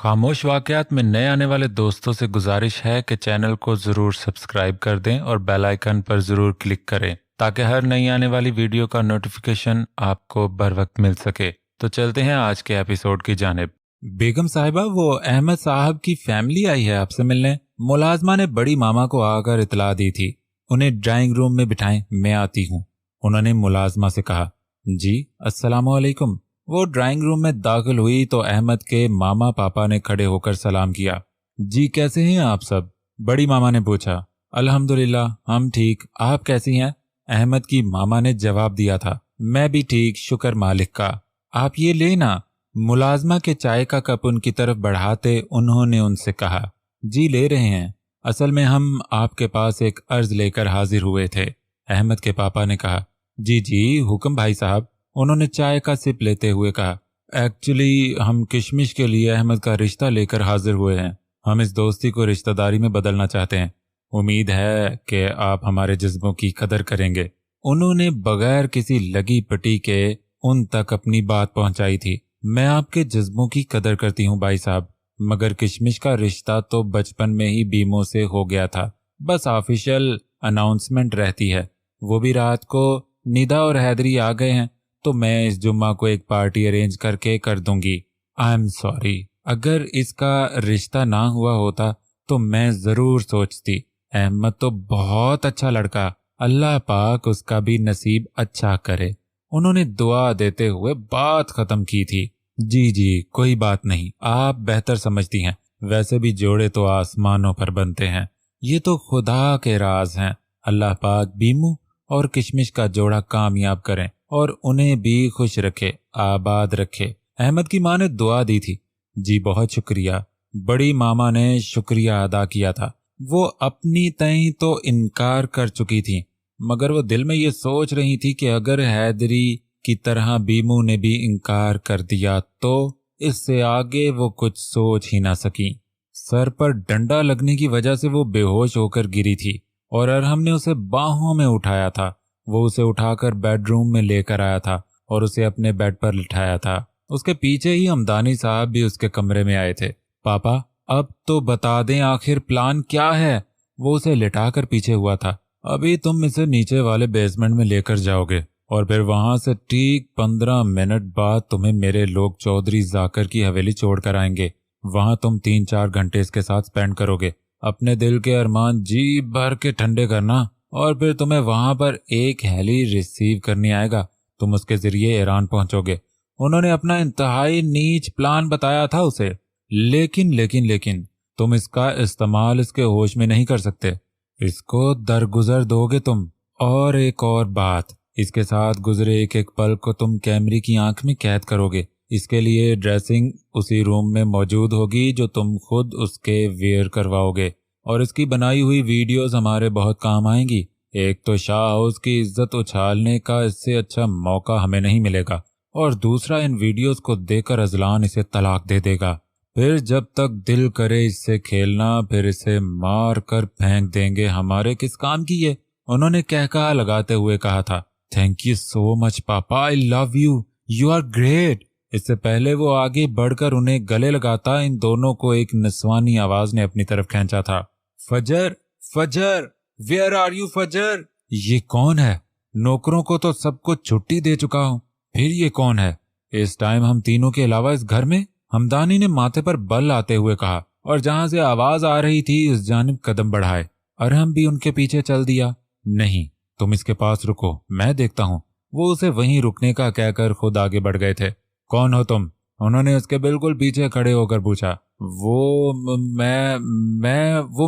खामोश वाकयात में नए आने वाले दोस्तों से गुजारिश है कि चैनल को ज़रूर सब्सक्राइब कर दें और बेल आइकन पर ज़रूर क्लिक करें ताकि हर नई आने वाली वीडियो का नोटिफिकेशन आपको बर वक्त मिल सके। तो चलते हैं आज के एपिसोड की जानिब। बेगम साहिबा, वो अहमद साहब की फैमिली आई है आपसे मिलने। मुलाजमा ने बड़ी मामा को आकर इतला दी थी। उन्हें ड्राइंग रूम में बिठाएं, मैं आती हूँ। उन्होंने मुलाजमा से कहा। जी अस्सलाम वालेकुम। वो ड्राइंग रूम में दाखिल हुई तो अहमद के मामा पापा ने खड़े होकर सलाम किया। जी कैसे हैं आप सब? बड़ी मामा ने पूछा। अल्हम्दुलिल्लाह, हम ठीक, आप कैसी हैं? अहमद की मामा ने जवाब दिया था। मैं भी ठीक, शुक्र मालिक का। आप ये लेना। मुलाजमा के चाय का कप उनकी तरफ बढ़ाते उन्होंने उनसे कहा। जी ले रहे हैं, असल में हम आपके पास एक अर्ज लेकर हाजिर हुए थे। अहमद के पापा ने कहा। जी जी हुक्म भाई साहब। उन्होंने चाय का सिप लेते हुए कहा। एक्चुअली हम किशमिश के लिए अहमद का रिश्ता लेकर हाजिर हुए हैं। हम इस दोस्ती को रिश्तेदारी में बदलना चाहते हैं। उम्मीद है कि आप हमारे जज्बों की कदर करेंगे। उन्होंने बगैर किसी लगी पटी के उन तक अपनी बात पहुंचाई थी। मैं आपके जज्बों की कदर करती हूँ भाई साहब, मगर किशमिश का रिश्ता तो बचपन में ही बीमो से हो गया था। बस ऑफिशियल अनाउंसमेंट रहती है, वो भी रात को। निदा और हैदरी आ गए हैं तो मैं इस जुम्मा को एक पार्टी अरेंज करके कर दूंगी। आई एम सॉरी, अगर इसका रिश्ता ना हुआ होता तो मैं जरूर सोचती। अहमद तो बहुत अच्छा लड़का, अल्लाह पाक उसका भी नसीब अच्छा करे। उन्होंने दुआ देते हुए बात खत्म की थी। जी जी कोई बात नहीं, आप बेहतर समझती हैं। वैसे भी जोड़े तो आसमानों पर बनते हैं, ये तो खुदा के राज हैं। अल्लाह पाक बीमू और किशमिश का जोड़ा कामयाब करें और उन्हें भी खुश रखे, आबाद रखे। अहमद की माँ ने दुआ दी थी। जी बहुत शुक्रिया। बड़ी मामा ने शुक्रिया अदा किया था। वो अपनी तय तो इनकार कर चुकी थी, मगर वो दिल में ये सोच रही थी कि अगर हैदरी की तरह बीमू ने भी इनकार कर दिया तो इससे आगे वो कुछ सोच ही ना सकी। सर पर डंडा लगने की वजह से वो बेहोश होकर गिरी थी और अरहम ने उसे बाहों में उठाया था। वो उसे उठाकर बेडरूम में लेकर आया था और उसे अपने बेड पर लिटाया था। उसके पीछे ही हमदानी साहब भी उसके कमरे में आए थे। पापा अब तो बता दें आखिर प्लान क्या है? वो उसे लिटाकर पीछे हुआ था। अभी तुम इसे नीचे वाले बेसमेंट में लेकर जाओगे और फिर वहां से ठीक 15 मिनट बाद तुम्हें मेरे लोग चौधरी जाकर की हवेली छोड़ कर आएंगे। वहां तुम 3-4 घंटे इसके साथ स्पेंड करोगे। अपने दिल के अरमान जी भर के ठंडे करना और फिर तुम्हें वहां पर एक हेली रिसीव करने आएगा। तुम उसके जरिए ईरान पहुंचोगे। उन्होंने अपना इंतहाई नीच प्लान बताया था उसे। लेकिन तुम इसका इस्तेमाल इसके होश में नहीं कर सकते। इसको दरगुजर दोगे तुम। और एक और बात, इसके साथ गुजरे एक एक पल को तुम कैमरे की आंख में कैद करोगे। इसके लिए ड्रेसिंग उसी रूम में मौजूद होगी जो तुम खुद उसके वेयर करवाओगे और इसकी बनाई हुई वीडियोस हमारे बहुत काम आएंगी। एक तो शाह हाउस की इज्जत उछालने का इससे अच्छा मौका हमें नहीं मिलेगा और दूसरा इन वीडियोस को देखकर अजलान इसे तलाक दे देगा। फिर जब तक दिल करे इससे खेलना, फिर इसे मार कर फेंक देंगे। हमारे किस काम की ये? उन्होंने कहका लगाते हुए कहा था। थैंक यू सो मच पापा, I love you, you are great. इससे पहले वो आगे बढ़कर उन्हें गले लगाता इन दोनों को एक नस्वानी आवाज ने अपनी तरफ खींचा था। फजर, फजर, वेयर आर यू फजर? ये कौन है? नौकरों को तो सब कुछ छुट्टी दे चुका हूँ, फिर ये कौन है इस टाइम हम तीनों के अलावा इस घर में? हमदानी ने माथे पर बल आते हुए कहा और जहां से आवाज आ रही थी उस जानिब कदम बढ़ाए। अरहम भी उनके पीछे चल दिया। नहीं, तुम इसके पास रुको, मैं देखता हूँ। वो उसे वहीं रुकने का कहकर खुद आगे बढ़ गए थे। कौन हो तुम? उन्होंने उसके बिल्कुल पीछे खड़े होकर पूछा। वो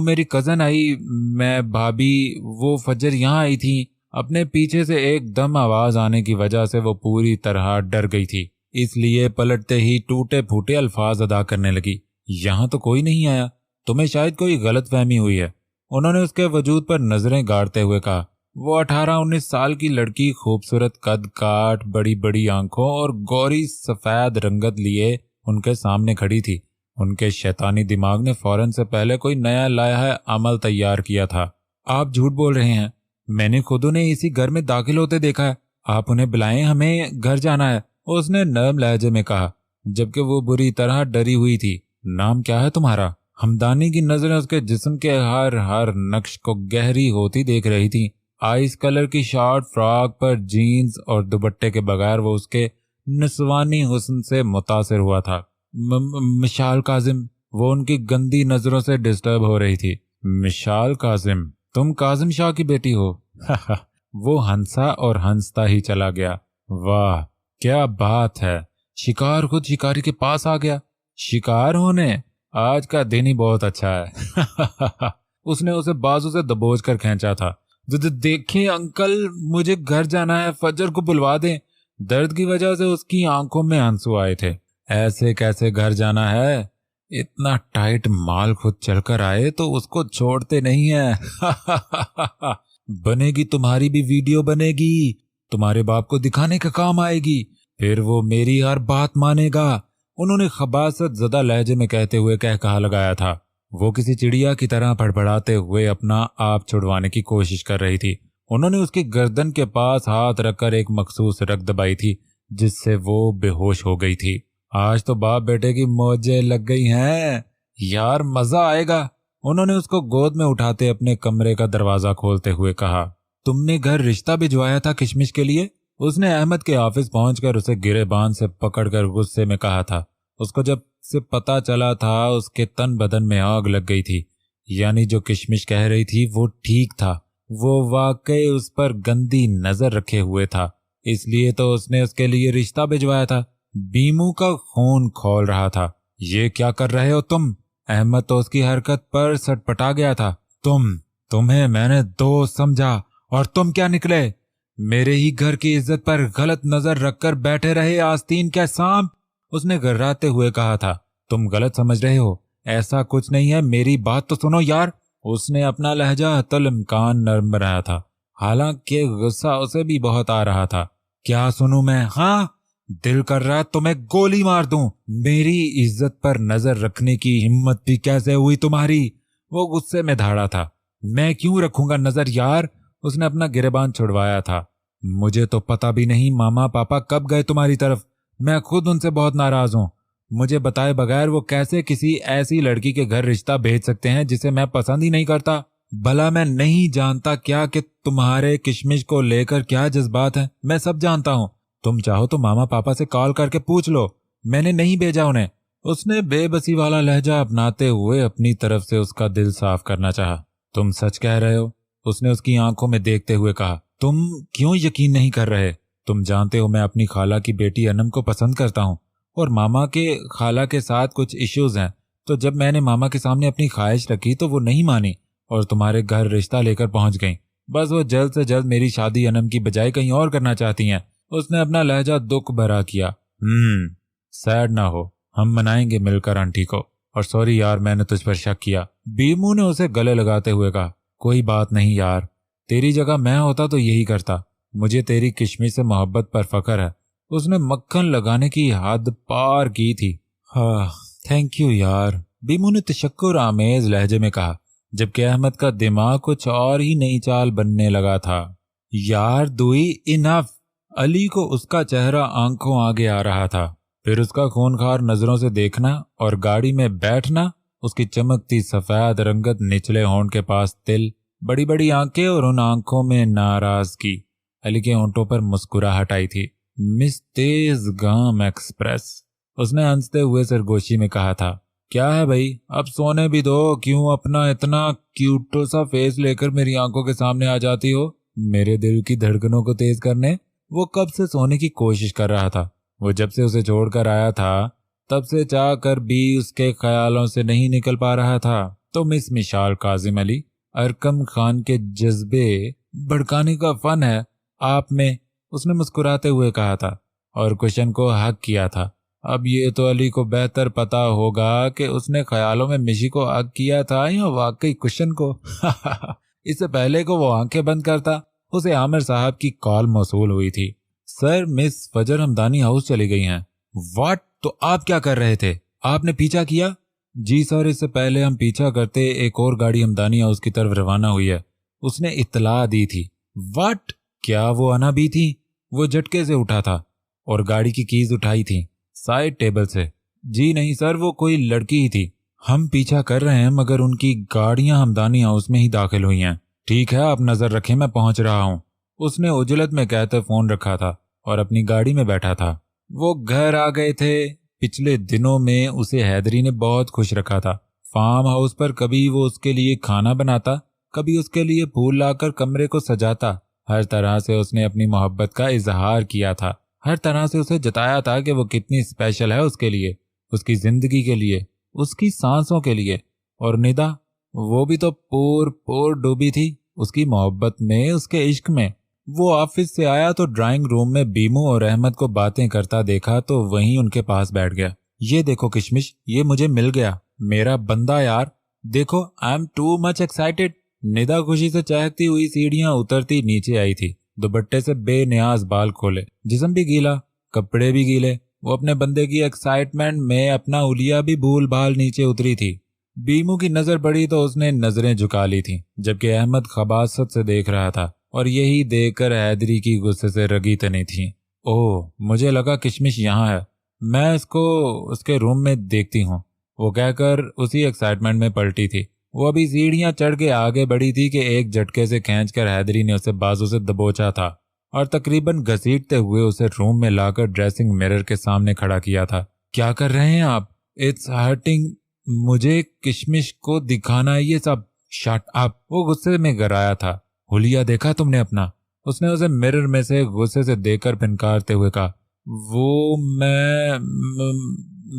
मेरी कजन आई, मैं भाभी, वो फजर यहाँ आई थी। अपने पीछे से एकदम आवाज आने की वजह से वो पूरी तरह डर गई थी, इसलिए पलटते ही टूटे फूटे अल्फाज अदा करने लगी। यहाँ तो कोई नहीं आया, तुम्हें शायद कोई गलतफहमी हुई है। उन्होंने उसके वजूद पर नजरें गाड़ते हुए कहा। वो 18-19 साल की लड़की, खूबसूरत कद काट, बड़ी बड़ी आंखों और गौरी सफेद रंगत लिए उनके सामने खड़ी थी। उनके शैतानी दिमाग ने फौरन से पहले कोई नया लाया अमल तैयार किया था। आप झूठ बोल रहे हैं, मैंने खुद उन्हें इसी घर में दाखिल होते देखा है। आप उन्हें बुलाएं, हमें घर जाना है, उसने नरम लहजे में कहा, जबकि वो बुरी तरह डरी हुई थी। नाम क्या है तुम्हारा? हमदानी की नजरें उसके जिस्म के हर नक्श को गहरी होती देख रही थी। आइस कलर की शॉर्ट फ्रॉक पर जीन्स और दुपट्टे के बगैर वो उसके निस्वानी हुस्न से मुतासिर हुआ था। मिशाल काजिम, वो उनकी गंदी नजरों से डिस्टर्ब हो रही थी। मिशाल काजिम, तुम काजिम शाह की बेटी हो? वो हंसा और हंसता ही चला गया। वाह क्या बात है, शिकार खुद शिकारी के पास आ गया। शिकार होने? आज का दिन ही बहुत अच्छा है। उसने उसे बाजू से दबोच कर खींचा था। देखें अंकल, मुझे घर जाना है, फजर को बुलवा दें। दर्द की वजह से उसकी आंखों में आंसू आए थे। ऐसे कैसे घर जाना है? इतना टाइट माल खुद चलकर आए तो उसको छोड़ते नहीं है। बनेगी, तुम्हारी भी वीडियो बनेगी, तुम्हारे बाप को दिखाने का काम आएगी, फिर वो मेरी हर बात मानेगा। उन्होंने खबासत ज़दा लहजे में कहते हुए कहा लगाया था। वो किसी चिड़िया की तरह फड़फड़ाते हुए अपना आप छुड़वाने की कोशिश कर रही थी। उन्होंने उसकी गर्दन के पास हाथ रखकर एक मखसूस रग दबाई थी जिससे वो बेहोश हो गई थी। आज तो बाप बेटे की मौजें लग गई हैं यार, मजा आएगा। उन्होंने उसको गोद में उठाते अपने कमरे का दरवाजा खोलते हुए कहा, तुमने घर रिश्ता भिजवाया था किशमिश के लिए? उसने अहमद के ऑफिस पहुंचकर उसे गिरेबान से पकड़कर गुस्से में कहा था। उसको जब से पता चला था उसके तन बदन में आग लग गई थी। यानी जो किशमिश कह रही थी वो ठीक था, वो वाकई उस पर गंदी नजर रखे हुए था, इसलिए तो उसने उसके लिए रिश्ता भिजवाया था। बीमू का खून खौल रहा था। ये क्या कर रहे हो तुम? अहमद तो उसकी हरकत पर सटपटा गया था। तुम्हें मैंने दोस्त समझा और तुम क्या निकले? मेरे ही घर की इज्जत पर गलत नजर रखकर बैठे रहे आस्तीन के सांप। उसने गर्राते हुए कहा था। तुम गलत समझ रहे हो, ऐसा कुछ नहीं है, मेरी बात तो सुनो यार। उसने अपना लहजा हतल इम्कान नरम बनाया था, हालांकि गुस्सा उसे भी बहुत आ रहा था। क्या सुनूं मैं? हाँ, दिल कर रहा तुम्हें गोली मार दूं। मेरी इज्जत पर नजर रखने की हिम्मत भी कैसे हुई तुम्हारी? वो गुस्से में धाड़ा था। मैं क्यों रखूंगा नजर यार? उसने अपना गिरेबान छुड़वाया था। मुझे तो पता भी नहीं मामा पापा कब गए तुम्हारी तरफ। मैं खुद उनसे बहुत नाराज हूँ। मुझे बताए बगैर वो कैसे किसी ऐसी लड़की के घर रिश्ता भेज सकते हैं जिसे मैं पसंद ही नहीं करता? भला मैं नहीं जानता क्या कि तुम्हारे किशमिश को लेकर क्या जज्बात हैं? मैं सब जानता हूँ। तुम चाहो तो मामा पापा से कॉल करके पूछ लो, मैंने नहीं भेजा उन्हें। उसने बेबसी वाला लहजा अपनाते हुए अपनी तरफ से उसका दिल साफ करना चाहा। तुम सच कह रहे हो? उसने उसकी आंखों में देखते हुए कहा। तुम क्यों यकीन नहीं कर रहे? तुम जानते हो मैं अपनी खाला की बेटी अनम को पसंद करता हूँ और मामा के खाला के साथ कुछ इश्यूज हैं। तो जब मैंने मामा के सामने अपनी ख्वाहिश रखी तो वो नहीं मानी और तुम्हारे घर रिश्ता लेकर पहुंच गई। बस वो जल्द से जल्द मेरी शादी अनम की बजाय कहीं और करना चाहती हैं। उसने अपना लहजा दुख भरा किया। सैड ना हो, हम मनाएंगे मिलकर आंटी को। और सॉरी यार, मैंने तुझ पर शक किया। बीमू ने उसे गले लगाते हुए कहा। कोई बात नहीं यार, तेरी जगह मैं होता तो यही करता। मुझे तेरी किशमिश से मोहब्बत पर फख्र है। उसने मक्खन लगाने की हद पार की थी। हाँ, थैंक यू यार, बीमू ने तशक्कुर आमेज लहजे में कहा, जबकि अहमद का दिमाग कुछ और ही नई चाल बनने लगा था। यार दुई, इनफ। अली को उसका चेहरा आंखों आगे आ रहा था। फिर उसका खूनखार नजरों से देखना और गाड़ी में बैठना, उसकी चमकती सफेद रंगत, निचले होंठ के पास तिल, बड़ी बड़ी आंखें और उन आंखों में नाराजगी। अली के होंठों पर मुस्कुराहट आई थी। मिस तेजगाम एक्सप्रेस, उसने हंसते हुए सरगोशी में कहा था। क्या है भाई, अब सोने भी दो। क्यों अपना इतना क्यूटो सा फेस लेकर मेरी आंखों के सामने आ जाती हो मेरे दिल की धड़कनों को तेज करने? वो कब से सोने की कोशिश कर रहा था। वो जब से उसे छोड़कर आया था तब से चाह कर भी उसके ख्यालों से नहीं निकल पा रहा था। तो मिस मिशाल काजिम अली, अरकम खान के जज्बे भड़काने का फन है आप में, उसने मुस्कुराते हुए कहा था और कुशन को हक किया था। अब ये तो अली को बेहतर पता होगा कि उसने ख्यालों में मिशी को हक किया था या वाकई कुशन को। इससे पहले को वो आंखें बंद करता, उसे आमिर साहब की कॉल मौसूल हुई थी। सर, मिस फजर हमदानी हाउस चली गई हैं। व्हाट? तो आप क्या कर रहे थे? आपने पीछा किया? जी सर, इससे पहले हम पीछा करते एक और गाड़ी हमदानी हाउस की तरफ रवाना हुई है, उसने इत्तला दी थी। व्हाट? क्या वो अना भी थी? वो झटके से उठा था और गाड़ी की कीज उठाई थी साइड टेबल से। जी नहीं सर, वो कोई लड़की ही थी। हम पीछा कर रहे हैं मगर उनकी गाड़ियां हमदानी हाउस में ही दाखिल हुई हैं। ठीक है, आप नजर रखें, मैं पहुंच रहा हूं। उसने उजलत में कहते फोन रखा था और अपनी गाड़ी में बैठा था। वो घर आ गए थे। पिछले दिनों में उसे हैदरी ने बहुत खुश रखा था। फार्म हाउस पर कभी वो उसके लिए खाना बनाता, कभी उसके लिए फूल लाकर कमरे को सजाता। हर तरह से उसने अपनी मोहब्बत का इजहार किया था। हर तरह से उसे जताया था कि वो कितनी स्पेशल है उसके लिए, उसकी जिंदगी के लिए, उसकी सांसों के लिए। और निदा, वो भी तो पूर डूबी थी उसकी मोहब्बत में, उसके इश्क में। वो ऑफिस से आया तो ड्राइंग रूम में बीमू और अहमद को बातें करता देखा तो वहीं उनके पास बैठ गया। ये देखो किशमिश, ये मुझे मिल गया, मेरा बंदा यार, देखो, I am too much excited. Nida खुशी से चहकती हुई सीढ़ियां उतरती नीचे आई थी। दुपट्टे से बेनियाज बाल खोले, जिस्म भी गीला, कपड़े भी गीले। वो अपने बंदे की एक्साइटमेंट में अपना उलिया भी भूल भाल नीचे उतरी थी। बीमू की नजर पड़ी तो उसने नजरें झुका ली थी, जबकि अहमद खबासत से देख रहा था और यही देखकर हैदरी की गुस्से से रगी तनी थी। ओह, मुझे लगा किशमिश यहाँ है, मैं इसको उसके रूम में देखती हूँ, वो कहकर उसी एक्साइटमेंट में पलटी थी। वो अभी सीढ़ियां चढ़ के आगे बढ़ी थी कि एक झटके से खींचकर हैदरी ने उसे बाजू से दबोचा था और तकरीबन घसीटते हुए उसे रूम में लाकर ड्रेसिंग मिरर के सामने खड़ा किया था। क्या कर रहे हैं आप? इट्स हर्टिंग, मुझे किशमिश को दिखाना है ये सब। शट अप, वो गुस्से में गराया था। हुलिया देखा तुमने अपना? उसने उसे मिरर में से गुस्से से देखकर फिनकारते हुए कहा।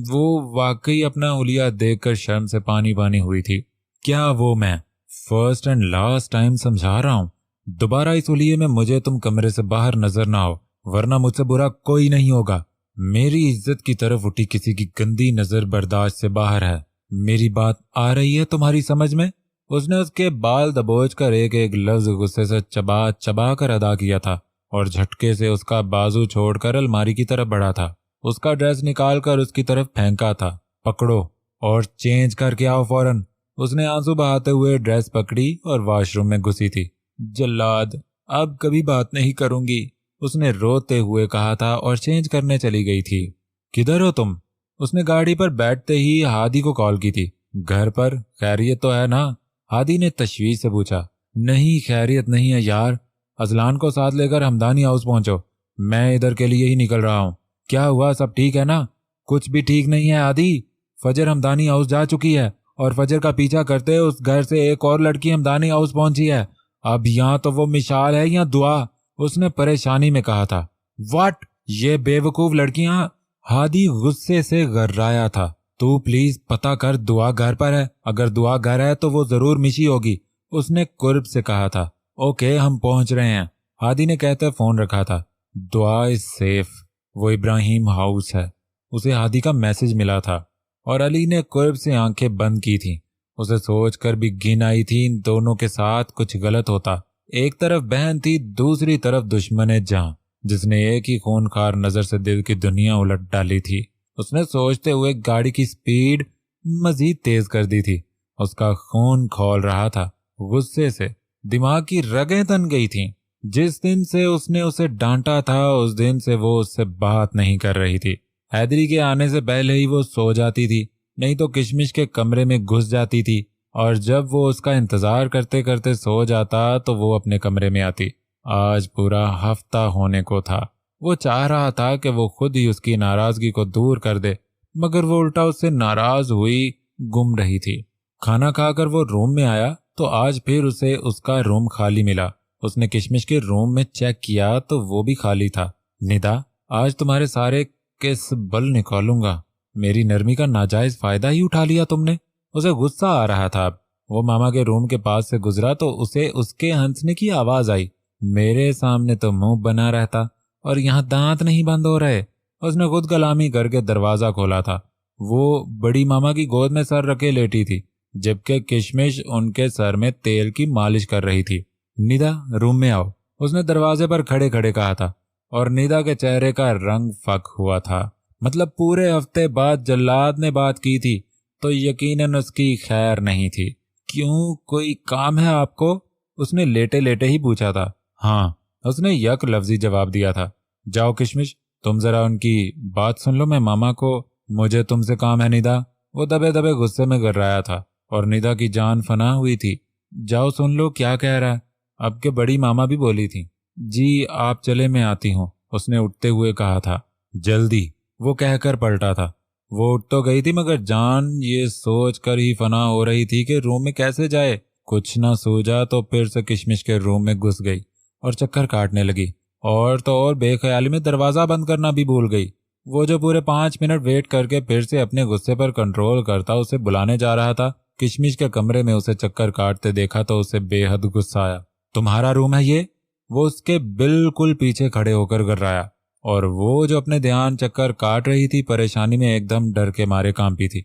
वो वाकई हुलिया हुलिया देखकर शर्म से पानी पानी हुई थी। क्या वो मैं? फर्स्ट एंड लास्ट टाइम समझा रहा हूं, दोबारा इस हुलिये में मुझे तुम कमरे से बाहर नजर ना आओ, वरना मुझसे बुरा कोई नहीं होगा। मेरी इज्जत की तरफ उठी किसी की गंदी नजर बर्दाश्त से बाहर है। मेरी बात आ रही है तुम्हारी समझ में? उसने उसके बाल दबोच कर एक एक लफ्ज गुस्से से चबा चबा कर अदा किया था और झटके से उसका बाजू छोड़कर अलमारी की तरफ बढ़ा था। उसका ड्रेस निकाल कर उसकी तरफ फेंका था। पकड़ो और चेंज करके आओ फौरन। उसने आंसू बहाते हुए ड्रेस पकड़ी और वॉशरूम में घुसी थी। जल्लाद, अब कभी बात नहीं करूंगी, उसने रोते हुए कहा था और चेंज करने चली गई थी। किधर हो तुम? उसने गाड़ी पर बैठते ही हादी को कॉल की थी। घर पर? खैरियत तो है ना? हादी ने तशवीश से पूछा। नहीं, खैरियत नहीं है यार, अजलान को साथ लेकर हमदानी हाउस पहुंचो, मैं इधर के लिए ही निकल रहा हूं। क्या हुआ, सब ठीक है ना? कुछ भी ठीक नहीं है हादी, फजर हमदानी हाउस जा चुकी है और फजर का पीछा करते उस घर से एक और लड़की हमदानी हाउस पहुंची है। अब यहाँ तो वो मिशाल है या दुआ, उसने परेशानी में कहा था। व्हाट? ये बेवकूफ लड़कियां? हादी गुस्से से गर्राया था। तू प्लीज पता कर, दुआ घर पर है, अगर दुआ घर है तो वो जरूर मिशी होगी, उसने कुर्ब से कहा था। ओके, हम पहुंच रहे हैं, हादी ने कहते फोन रखा था। दुआ इज सेफ, वो इब्राहिम हाउस है, उसे हादी का मैसेज मिला था। और अली ने कुर्ब से आंखें बंद की थी। उसे सोचकर भी घिन आई थी इन दोनों के साथ कुछ गलत होता। एक तरफ बहन थी, दूसरी तरफ दुश्मन जहां, जिसने एक ही खूनखार नजर से दिल की दुनिया उलट डाली थी। उसने सोचते हुए गाड़ी की स्पीड मजीद तेज कर दी थी। उसका खून खौल रहा था, गुस्से से दिमाग की रगें तन गई थीं। जिस दिन से उसने उसे डांटा था उस दिन से वो उससे बात नहीं कर रही थी। हैदरी के आने से पहले ही वो सो जाती थी, नहीं तो किशमिश के कमरे में घुस जाती थी, और जब वो उसका इंतजार करते करते सो जाता तो वो अपने कमरे में आती। आज पूरा हफ्ता होने को था। वो चाह रहा था कि वो खुद ही उसकी नाराजगी को दूर कर दे, मगर वो उल्टा उससे नाराज हुई गुम रही थी। खाना खाकर वो रूम में आया तो आज फिर उसे उसका रूम खाली मिला। उसने किशमिश के रूम में चेक किया तो वो भी खाली था। निदा, आज तुम्हारे सारे किस बल निकालूंगा, मेरी नरमी का नाजायज फायदा ही उठा लिया तुमने। उसे गुस्सा आ रहा था। वो मामा के रूम के पास से गुजरा तो उसे उसके हंसने की आवाज आई। मेरे सामने तो मुंह बना रहता और यहाँ दांत नहीं बंद हो रहे। उसने खुद कलामी करके दरवाजा खोला था। वो बड़ी मामा की गोद में सर रखे लेटी थी, जबकि किशमिश उनके सर में तेल की मालिश कर रही थी। निदा, रूम में आओ, उसने दरवाजे पर खड़े खड़े कहा था। और निदा के चेहरे का रंग फक हुआ था। मतलब पूरे हफ्ते बाद जल्लाद ने बात की थी तो यकीनन उसकी खैर नहीं थी। क्यों, कोई काम है आपको? उसने लेटे लेटे ही पूछा था। हाँ, उसने यक लफ्जी जवाब दिया था। जाओ किशमिश, तुम जरा उनकी बात सुन लो, मैं मामा को مجھے تم سے کام ہے ندا، وہ دبے دبے غصے میں گررایا تھا اور ندا کی جان فنا ہوئی تھی۔ جاؤ سن لو کیا کہہ رہا ہے۔ اب کے بڑی ماما بھی بولی تھی۔ جی آپ چلے میں آتی ہوں، اس نے اٹھتے ہوئے کہا تھا۔ جلدی، وہ کہہ کر پلٹا تھا۔ وہ اٹھ تو گئی تھی مگر جان یہ سوچ کر ہی فنا ہو رہی تھی کہ روم میں کیسے جائے۔ کچھ نہ سوجا تو پھر سے کشمش کے روم میں گھس گئی اور چکر کاٹنے لگی، اور تو اور بے خیالی میں دروازہ بند کرنا بھی بھول گئی۔ وہ جو پورے 5 منٹ ویٹ کر کے پھر سے اپنے غصے پر کنٹرول کرتا اسے بلانے جا رہا تھا، کشمش کے کمرے میں اسے چکر کاٹتے دیکھا تو اسے بے حد غصہ آیا۔ تمہارا روم ہے یہ؟ وہ اس کے بالکل پیچھے کھڑے ہو کر گرایا، اور وہ جو اپنے دھیان چکر کاٹ رہی تھی پریشانی میں ایک دم ڈر کے مارے کانپی تھی۔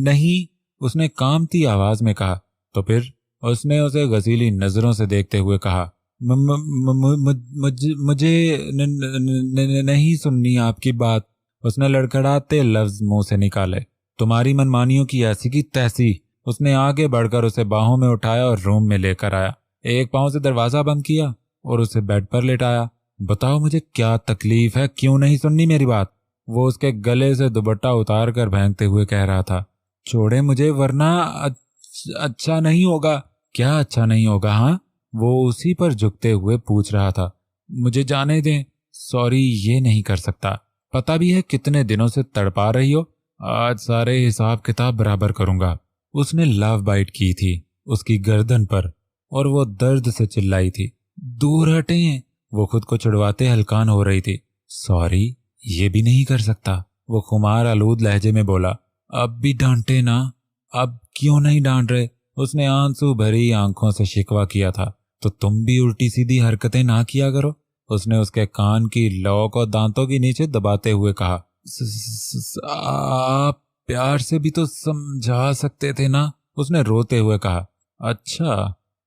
نہیں، اس نے کانپتی آواز میں کہا۔ تو پھر اس نے اسے غسیلی نظروں سے دیکھتے ہوئے کہا، مجھے نہیں سننی آپ کی بات۔ اس نے لڑکھڑاتے لفظ منہ سے نکالے۔ تمہاری منمانیوں کی ایسی کی تیسی۔ اس نے آگے بڑھ کر اسے باہوں میں اٹھایا اور روم میں لے کر آیا، ایک پاؤں سے دروازہ بند کیا اور اسے بیڈ پر لٹایا۔ بتاؤ مجھے کیا تکلیف ہے، کیوں نہیں سننی میری بات؟ وہ اس کے گلے سے دوپٹہ اتار کر بھینکتے ہوئے کہہ رہا تھا۔ چھوڑے مجھے ورنہ اچھا نہیں ہوگا۔ کیا اچھا نہیں ہوگا ہاں؟ وہ اسی پر جھکتے ہوئے پوچھ رہا تھا۔ مجھے جانے دیں، سوری یہ نہیں کر سکتا۔ پتہ بھی ہے کتنے دنوں سے تڑپا رہی ہو، آج سارے حساب کتاب برابر کروں گا۔ اس نے لو بائٹ کی تھی اس کی گردن پر اور وہ درد سے چلائی تھی۔ دور ہٹیں، وہ خود کو چھڑواتے ہلکان ہو رہی تھی۔ سوری یہ بھی نہیں کر سکتا، وہ خمار آلود لہجے میں بولا۔ اب بھی ڈانٹے نا؟ اب کیوں نہیں ڈانٹ رہے؟ اس نے آنسو بھری آنکھوں سے شکوہ کیا تھا۔ تو تم بھی الٹی سیدھی حرکتیں نہ کیا کرو، اس نے اس کے کان کی لو کو دانتوں کے نیچے دباتے ہوئے کہا۔ آپ پیار سے بھی تو سمجھا سکتے تھے نا، اس نے روتے ہوئے کہا۔ اچھا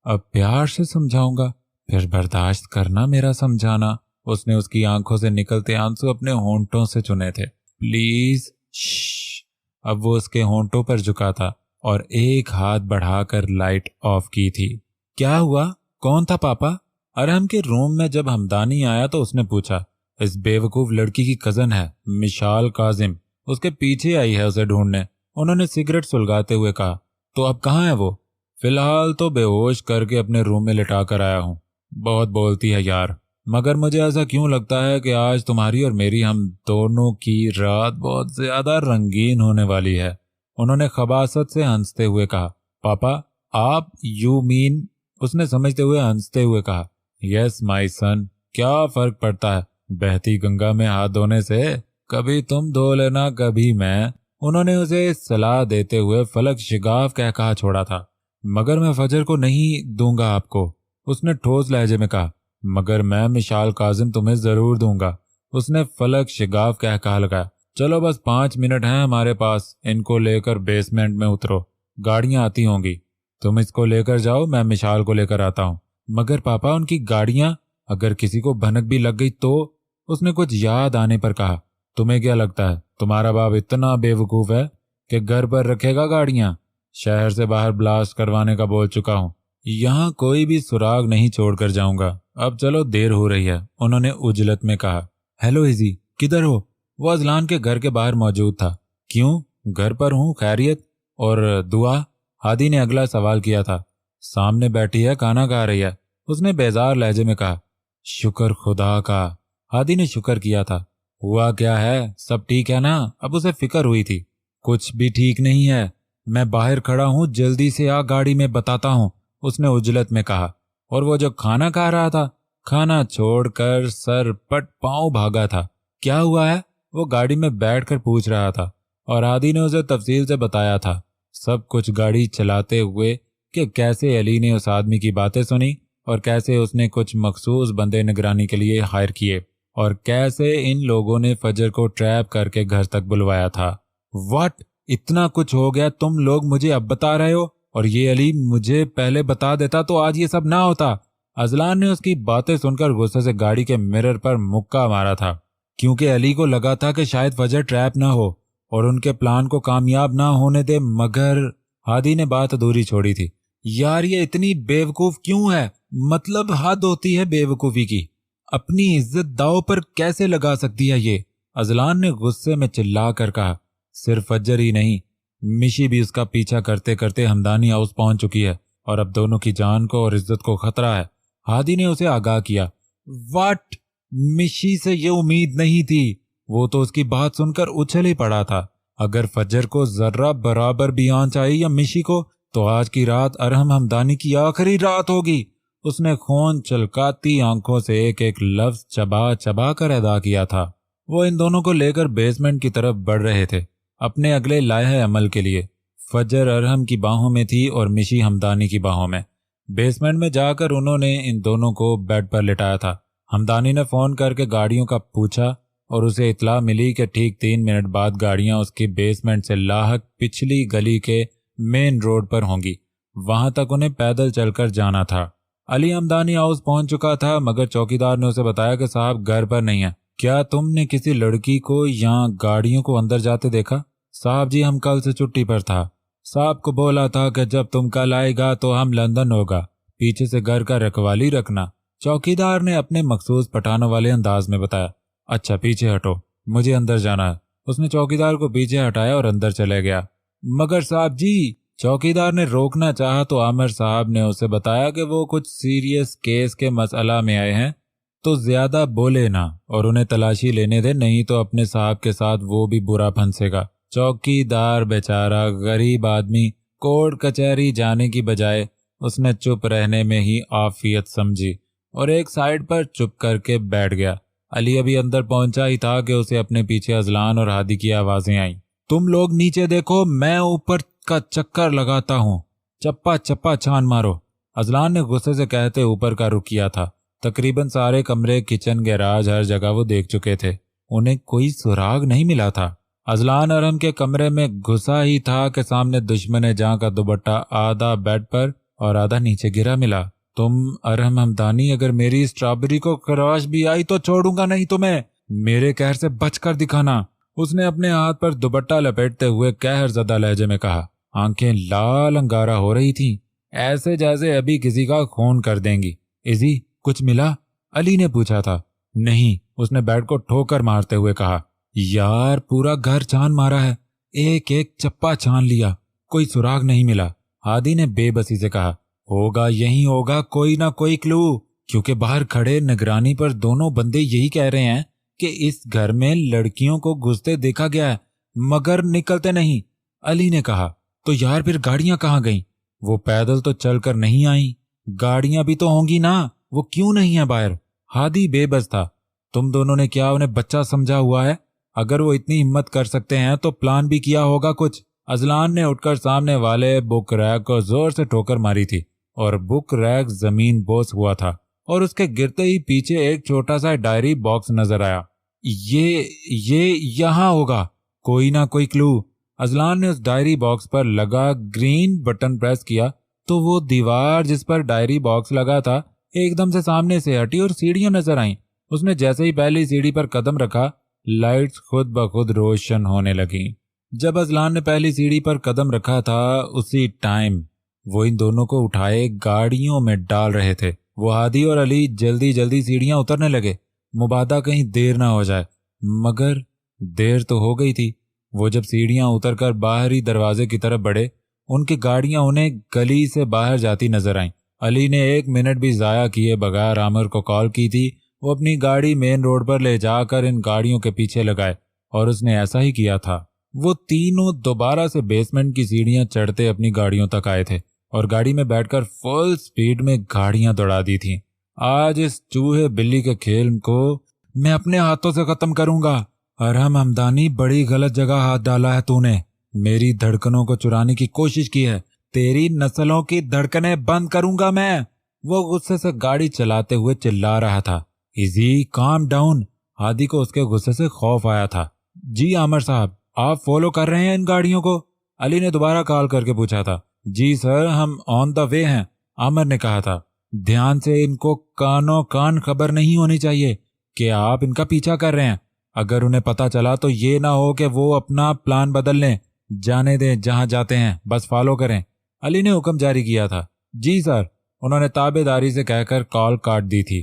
اب پیار سے سمجھاؤں گا، پھر برداشت کرنا میرا سمجھانا۔ اس نے اس کی آنکھوں سے نکلتے آنسو اپنے ہونٹوں سے چنے تھے۔ پلیز شش۔ اب وہ اس کے ہونٹوں پر جھکا تھا اور ایک ہاتھ بڑھا کر لائٹ آف کی تھی۔ کیا ہوا؟ کون تھا پاپا؟ ارحم کے روم میں جب ہمدانی آیا تو اس نے پوچھا۔ اس بے وقوف لڑکی کی کزن ہے مشال کاظم، اس کے پیچھے آئی ہے اسے ڈھونڈنے، انہوں نے سگریٹ سلگاتے ہوئے کہا۔ تو اب کہاں ہے وہ؟ فی الحال تو بے ہوش کر کے اپنے روم میں لٹا کر آیا ہوں۔ بہت بولتی ہے یار، مگر مجھے ایسا کیوں لگتا ہے کہ آج تمہاری اور میری ہم دونوں کی رات بہت زیادہ رنگین ہونے والی ہے، انہوں نے خباثت سے ہنستے ہوئے کہا۔ پاپا آپ یو مین؟ اس نے سمجھتے ہوئے ہنستے ہوئے کہا۔ یس مائی سن، کیا فرق پڑتا ہے بہتی گنگا میں ہاتھ دھونے سے؟ کبھی تم دھو لینا کبھی میں، انہوں نے اسے صلاح دیتے ہوئے فلک شگاف کہا چھوڑا تھا۔ مگر میں فجر کو نہیں دوں گا آپ کو، اس نے ٹھوس لہجے میں کہا۔ مگر میں مشال کاظم تمہیں ضرور دوں گا، اس نے فلک شگاف کہا لگایا۔ چلو بس 5 منٹ ہیں ہمارے پاس، ان کو لے کر بیسمنٹ میں اترو، گاڑیاں آتی ہوں گی، تم اس کو لے کر جاؤ، میں مشال کو لے کر آتا ہوں۔ مگر پاپا ان کی گاڑیاں، اگر کسی کو بھنک بھی لگ گئی تو؟ اس نے کچھ یاد آنے پر کہا۔ تمہیں کیا لگتا ہے تمہارا باپ اتنا بے وقوف ہے کہ گھر پر رکھے گا گاڑیاں؟ شہر سے باہر بلاسٹ کروانے کا بول چکا ہوں، یہاں کوئی بھی سراغ نہیں چھوڑ کر جاؤں گا۔ اب چلو دیر ہو رہی ہے، انہوں نے عجلت میں کہا۔ ہیلو ایزی، کدھر ہو؟ وہ اذلان کے گھر کے باہر موجود تھا۔ کیوں؟ گھر پر ہوں، خیریت اور دعا؟ ہادی نے اگلا سوال کیا تھا۔ سامنے بیٹھی ہے، کھانا کھا رہی ہے، اس نے بیزار لہجے میں کہا۔ شکر خدا کا، ہادی نے شکر کیا تھا۔ ہوا کیا ہے؟ سب ٹھیک ہے نا؟ اب اسے فکر ہوئی تھی۔ کچھ بھی ٹھیک نہیں ہے، میں باہر کھڑا ہوں، جلدی سے آ، گاڑی میں بتاتا ہوں، اس نے عجلت میں کہا۔ اور وہ جو کھانا کھا رہا تھا، کھانا چھوڑ کر سر پٹ پاؤں بھاگا تھا۔ کیا ہوا ہے؟ وہ گاڑی میں بیٹھ کر پوچھ رہا تھا، اور ہادی نے اسے تفصیل سے بتایا تھا سب کچھ گاڑی چلاتے ہوئے، کہ کیسے علی نے اس آدمی کی باتیں سنی اور کیسے اس نے کچھ مخصوص بندے نگرانی کے لیے ہائر کیے اور کیسے ان لوگوں نے فجر کو ٹریپ کر کے گھر تک بلوایا تھا۔ واٹ؟ اتنا کچھ ہو گیا تم لوگ مجھے اب بتا رہے ہو؟ اور یہ علی مجھے پہلے بتا دیتا تو آج یہ سب نہ ہوتا۔ اذلان نے اس کی باتیں سن کر غصے سے گاڑی کے مرر پر مکہ مارا تھا، کیونکہ علی کو لگا تھا کہ شاید فجر ٹریپ نہ ہو اور ان کے پلان کو کامیاب نہ ہونے دے، مگر ہادی نے بات ادھوری چھوڑی تھی۔ یار یہ اتنی بے وقوف کیوں ہے؟ مطلب حد ہوتی ہے بے وقوفی کی، اپنی عزت داؤ پر کیسے لگا سکتی ہے یہ؟ اذلان نے غصے میں چلا کر کہا، صرف فجر ہی نہیں، مشی بھی اس کا پیچھا کرتے کرتے ہمدانی ہاؤس پہنچ چکی ہے اور اب دونوں کی جان کو اور عزت کو خطرہ ہے۔ ہادی نے اسے آگاہ کیا۔ واٹ؟ مشی سے یہ امید نہیں تھی۔ وہ تو اس کی بات سن کر اچھل ہی پڑا تھا۔ اگر فجر کو ذرہ برابر بھی آنچ آئی یا مشی کو، تو آج کی رات ارحم ہمدانی کی آخری رات ہوگی۔ اس نے خون چلکاتی آنکھوں سے ایک ایک لفظ چبا چبا کر ادا کیا تھا۔ وہ ان دونوں کو لے کر بیسمنٹ کی طرف بڑھ رہے تھے، اپنے اگلے لائحہ عمل کے لیے۔ فجر ارحم کی باہوں میں تھی اور مشی ہمدانی کی باہوں میں۔ بیسمنٹ میں جا کر انہوں نے ان دونوں کو بیڈ پر لٹایا تھا۔ ہمدانی نے فون کر کے گاڑیوں کا پوچھا اور اسے اطلاع ملی کہ ٹھیک 3 منٹ بعد گاڑیاں اس کی بیسمنٹ سے لاحق پچھلی گلی کے مین روڈ پر ہوں گی۔ وہاں تک انہیں پیدل چل کر جانا تھا۔ علی ہمدانی ہاؤس پہنچ چکا تھا، مگر چوکیدار نے اسے بتایا کہ صاحب گھر پر نہیں ہے۔ کیا تم نے کسی لڑکی کو یا گاڑیوں کو اندر جاتے دیکھا؟ صاحب جی، ہم کل سے چھٹی پر تھا۔ صاحب کو بولا تھا کہ جب تم کل آئے گا تو ہم لندن ہوگا، پیچھے سے گھر کا رکھوالی رکھنا۔ چوکیدار نے اپنے مخصوص پٹھانوں والے انداز میں بتایا۔ اچھا، پیچھے ہٹو، مجھے اندر جانا ہے۔ اس نے چوکیدار کو پیچھے ہٹایا اور اندر چلے گیا۔ مگر صاحب جی، چوکیدار نے روکنا چاہا تو عامر صاحب نے اسے بتایا کہ وہ کچھ سیریس کیس کے مسئلہ میں آئے ہیں، تو زیادہ بولے نہ اور انہیں تلاشی لینے دے، نہیں تو اپنے صاحب کے ساتھ وہ بھی برا پھنسے گا۔ چوکیدار بیچارہ غریب آدمی کورٹ کچہری جانے کی بجائے اس نے چپ رہنے میں ہی عافیت سمجھی اور ایک سائیڈ پر چپ کر کے بیٹھ گیا۔ علی ابھی اندر پہنچا ہی تھا کہ اسے اپنے پیچھے اذلان اور ہادی کی آوازیں آئیں۔ تم لوگ نیچے دیکھو، میں اوپر کا چکر لگاتا ہوں، چپا چپا چھان مارو۔ اذلان نے غصے سے کہتے اوپر کا رخ کیا تھا۔ تقریباً سارے کمرے، کچن، گیراج، ہر جگہ وہ دیکھ چکے تھے۔ انہیں کوئی سراغ نہیں ملا تھا۔ اذلان ارحم کے کمرے میں گھسا ہی تھا کہ سامنے دشمن جاں کا دوپٹہ آدھا بیڈ پر اور آدھا نیچے گرا ملا۔ تم ارحم ہمدانی، اگر میری اسٹرابری کو خراش بھی آئی تو چھوڑوں گا نہیں تمہیں، میرے قہر سے بچ کر دکھانا۔ اس نے اپنے ہاتھ پر دوپٹہ لپیٹتے ہوئے قہر زدہ لہجے میں کہا۔ آنکھیں لال انگارہ ہو رہی تھیں، ایسے جیسے ابھی کسی کا خون کر دیں گی۔ ایزی، کچھ ملا؟ علی نے پوچھا تھا۔ نہیں، اس نے بیڈ کو ٹھوکر مارتے ہوئے کہا۔ یار، پورا گھر چھان مارا ہے، ایک ایک چپا چھان لیا، کوئی سراغ نہیں ملا۔ ہادی نے بے بسی سے کہا۔ ہوگا یہی ہوگا کوئی نہ کوئی کلو، کیونکہ باہر کھڑے نگرانی پر دونوں بندے یہی کہہ رہے ہیں کہ اس گھر میں لڑکیوں کو گھستے دیکھا گیا ہے، مگر نکلتے نہیں۔ علی نے کہا۔ تو یار پھر گاڑیاں کہاں گئیں؟ وہ پیدل تو چل کر نہیں آئیں، گاڑیاں بھی تو ہوں گی نا، وہ کیوں نہیں ہیں باہر؟ ہادی بے بس تھا۔ تم دونوں نے کیا انہیں بچہ سمجھا ہوا ہے؟ اگر وہ اتنی ہمت کر سکتے ہیں تو پلان بھی کیا ہوگا کچھ۔ اذلان نے اٹھ کر سامنے والے بک ریک کو زور سے ٹھوکر ماری تھی اور بک ریک زمین بوس ہوا تھا اور اس کے گرتے ہی پیچھے ایک چھوٹا سا ڈائری باکس نظر آیا۔ یہ یہاں ہوگا، کوئی نہ کوئی کلو۔ اذلان نے اس ڈائری باکس پر لگا گرین بٹن پریس کیا تو وہ دیوار جس پر ڈائری باکس لگا تھا ایک دم سے سامنے سے ہٹی اور سیڑھیاں نظر آئیں۔ اس نے جیسے ہی پہلی سیڑھی پر قدم رکھا، لائٹس خود بخود روشن ہونے لگیں۔ جب اذلان نے پہلی سیڑھی پر قدم رکھا تھا، اسی ٹائم وہ ان دونوں کو اٹھائے گاڑیوں میں ڈال رہے تھے۔ وہ ہادی اور علی جلدی جلدی سیڑھیاں اترنے لگے، مبادا کہیں دیر نہ ہو جائے، مگر دیر تو ہو گئی تھی۔ وہ جب سیڑھیاں اتر کر باہری دروازے کی طرف بڑھے، ان کی گاڑیاں انہیں گلی سے باہر جاتی نظر آئیں۔ علی نے 1 منٹ بھی ضائع کیے بغیر عامر کو کال کی تھی۔ وہ اپنی گاڑی مین روڈ پر لے جا کر ان گاڑیوں کے پیچھے لگائے اور اس نے ایسا ہی کیا تھا۔ وہ تینوں دوبارہ سے بیسمنٹ کی سیڑھیاں چڑھتے اپنی گاڑیوں تک آئے تھے اور گاڑی میں بیٹھ کر فل سپیڈ میں گاڑیاں دوڑا دی تھیں۔ آج اس چوہے بلی کے کھیل کو میں اپنے ہاتھوں سے ختم کروں گا۔ ارحم ہمدانی، بڑی غلط جگہ ہاتھ ڈالا ہے تو نے، میری دھڑکنوں کو چرانے کی کوشش کی ہے، تیری نسلوں کی دھڑکنیں بند کروں گا میں۔ وہ غصے سے گاڑی چلاتے ہوئے چلا رہا تھا۔ Easy, calm down. ہادی کو اس کے غصے سے خوف آیا تھا۔ جی عامر صاحب، آپ فالو کر رہے ہیں ان گاڑیوں کو؟ علی نے دوبارہ کال کر کے پوچھا تھا۔ جی سر، ہم آن دا وے ہیں، عامر نے کہا تھا۔ دھیان سے، ان کو کانوں کان خبر نہیں ہونی چاہیے کہ آپ ان کا پیچھا کر رہے ہیں۔ اگر انہیں پتا چلا تو یہ نہ ہو کہ وہ اپنا پلان بدل لیں۔ جانے دیں جہاں جاتے ہیں، بس فالو کریں، علی نے حکم جاری کیا تھا۔ جی سر، انہوں نے تابع داری سے کہہ کر کال کاٹ دی تھی۔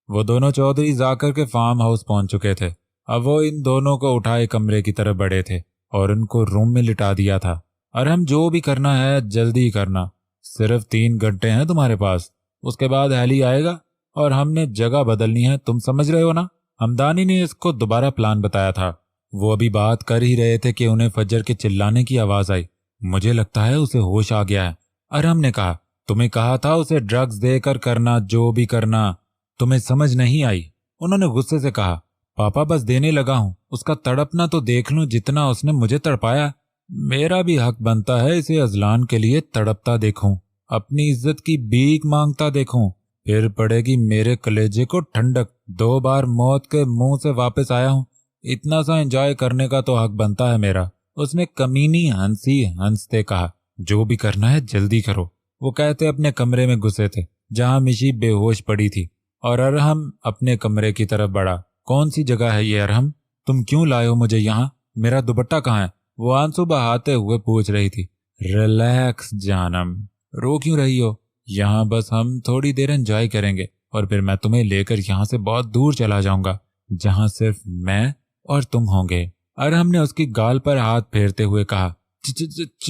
وہ دونوں چودھری ذاکر کے فارم ہاؤس پہنچ چکے تھے۔ अब वो इन दोनों को उठाए कमरे की तरफ बढ़े थे और उनको रूम में लिटा दिया था। और हम जो भी करना है जल्दी करना, सिर्फ 3 घंटे हैं तुम्हारे पास, उसके बाद हेली आएगा और हमने जगह बदलनी है, तुम समझ रहे हो ना। हमदानी ने इसको दोबारा प्लान बताया था। वो अभी बात कर ही रहे थे कि उन्हें फजर के चिल्लाने की आवाज आई। मुझे लगता है उसे होश आ गया है। अरहम ने कहा, तुम्हें कहा था उसे ड्रग्स देकर करना जो भी करना, तुम्हें समझ नहीं आई। उन्होंने गुस्से से कहा, पापा बस देने लगा हूं, उसका तड़पना तो देख लूं जितना उसने मुझे तड़पाया। मेरा भी हक बनता है इसे अजलान के लिए तड़पता देखूं, अपनी इज्जत की भीख मांगता देखूं, फिर पड़ेगी मेरे कलेजे को ठंडक। 2 बार मौत के मुंह से वापस आया हूं, इतना सा एंजॉय करने का तो हक बनता है मेरा। उसने कमीनी हंसी हंसते कहा, जो भी करना है जल्दी करो। वो कहते अपने कमरे में घुसे थे जहां मिशी बेहोश पड़ी थी और अरहम अपने कमरे की तरफ बढ़ा। कौन सी जगह है ये अरहम? तुम क्यों लाए हो मुझे यहाँ? मेरा दुपट्टा कहाँ है? वो आंसू बहाते हुए पूछ रही थी। रिलैक्स जानम, रो क्यों रही हो? यहाँ बस हम थोड़ी देर एंजॉय करेंगे और फिर मैं तुम्हें लेकर यहाँ से बहुत दूर चला जाऊंगा जहाँ सिर्फ मैं और तुम होंगे। अरहम ने उसकी गाल पर हाथ फेरते हुए कहा,